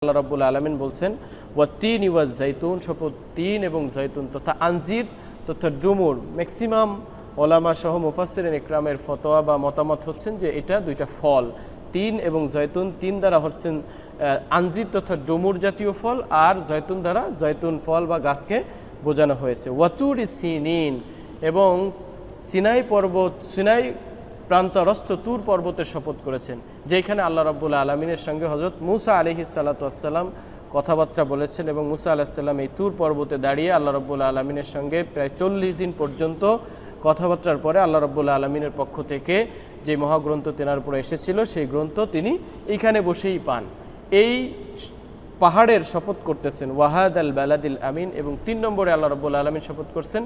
আল্লাহ রাব্বুল আলামিন বলছেন ওয়াত্তিনি ওয়াজ জাইতুন, শপথ তিন এবং জৈতুন তথা আনজির তথা ডুমুর। ম্যাক্সিমাম ওলামা সহ মুফাসসিরিন ইকরামের ফতোয়া বা মতামত হচ্ছেন যে এটা দুইটা ফল, তিন এবং জৈতুন। তিন দ্বারা হচ্ছেন আনজির তথা ডুমুর জাতীয় ফল, আর জৈতুন দ্বারা জৈতুন ফল বা গাছকে বোঝানো হয়েছে। ওয়াতুরি সিনিন, এবং সিনাই পর্বত, সিনাই প্রান্তরস্থ তুর পর্বতের শপথ করেছেন, যেখানে আল্লাহ রাব্বুল আলামিনের সঙ্গে হযরত মূসা আলাইহিস সালাতু ওয়াসসালাম কথাবার্তা বলেছেন, এবং মূসা আলাইহিস সালাম এই তুর পর্বতে দাঁড়িয়ে আল্লাহ রাব্বুল আলামিনের সঙ্গে প্রায় 40 দিন পর্যন্ত কথাবার্তার পরে আল্লাহ রাব্বুল আলামিনের পক্ষ থেকে যে মহাগ্রন্থ তেনার উপরে এসেছিল সেই গ্রন্থ তিনি এইখানে বসেই পান। এই পাহাড়ের শপথ করতেছেন ওয়াহাদ আল বালাদিল আমিন, এবং 3 নম্বরে আল্লাহ রাব্বুল আলামিন শপথ করছেন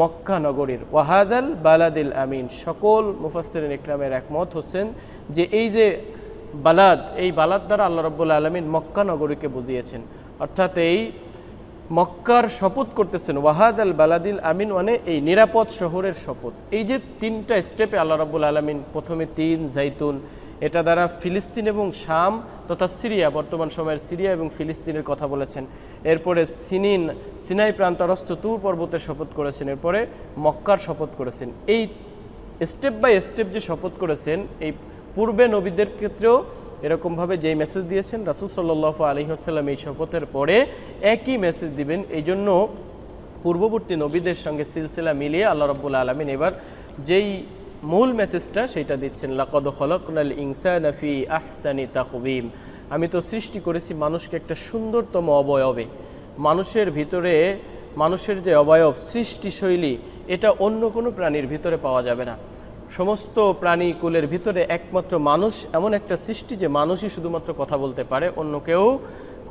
মক্কা নগরীর ওয়াহাদ আল বালাদিল আমিন। সকল মুফাসসিরিন ইকরামের একমত হচ্ছেন যে এই যে বালাদ, এই বালাদ দ্বারা আল্লাহ রাব্বুল আলামিন মক্কা নগরীকে বুঝিয়েছেন, অর্থাৎ এই মক্কার শপথ করতেছেন ওয়াহাদ আল বালাদিল আমিন, মানে এই নিরাপদ শহরের শপথ। এই যে 3টা স্টেপে আল্লাহ রাব্বুল আলামিন প্রথমে তিন জাইতুন, এটা দ্বারা ফিলিস্তিন এবং শাম তথা সিরিয়া, বর্তমান সময়ের সিরিয়া এবং ফিলিস্তিনের কথা বলেছেন। এরপরে সিনাই প্রান্তরস্থ তুর পর্বতের শপথ করেছেন, এরপরে মক্কার শপথ করেছেন। এই স্টেপ বাই স্টেপ যে শপথ করেছেন, এই পূর্বে নবীদের ক্ষেত্রেও এরকমভাবে যেই মেসেজ দিয়েছেন, রাসূল সাল্লাল্লাহু আলাইহি ওয়াসাল্লাম এই শপথের পরে একই মেসেজ দিবেন। এই জন্য পূর্ববর্তী নবীদের সঙ্গে সিলসিলা মিলিয়ে আল্লাহ রাব্বুল আলামিন এবার যেই মূল মেসেজটা সেটা দিচ্ছেন, লাকাদ খালাকনাল ইনসানা ফি আহসানি তাকওয়িম। আমি তো সৃষ্টি করেছি মানুষকে একটা সুন্দরতম অবয়বে। মানুষের ভিতরে, মানুষের যে অবয়ব সৃষ্টিশৈলী, এটা অন্য কোনো প্রাণীর ভিতরে পাওয়া যাবে না। সমস্ত প্রাণী কুলের ভিতরে একমাত্র মানুষ এমন একটা সৃষ্টি যে মানুষই শুধুমাত্র কথা বলতে পারে, অন্য কেউ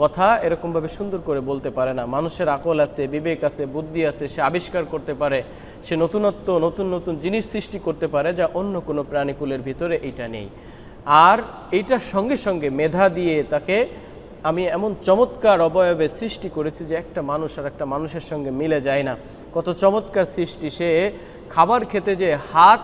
কথা এরকমভাবে সুন্দর করে বলতে পারে না। মানুষের আকল আছে, বিবেক আছে, বুদ্ধি আছে, সে আবিষ্কার করতে পারে, সে নতুন নতুন জিনিস সৃষ্টি করতে পারে, যা অন্য কোনো প্রাণীকুলের ভিতরে এইটা নেই। আর এইটার সঙ্গে সঙ্গে মেধা দিয়ে তাকে আমি এমন চমৎকার অবয়বে সৃষ্টি করেছি যে একটা মানুষ আর একটা মানুষের সঙ্গে মিলে যায় না। কত চমৎকার সৃষ্টি! সে খাবার খেতে যে হাত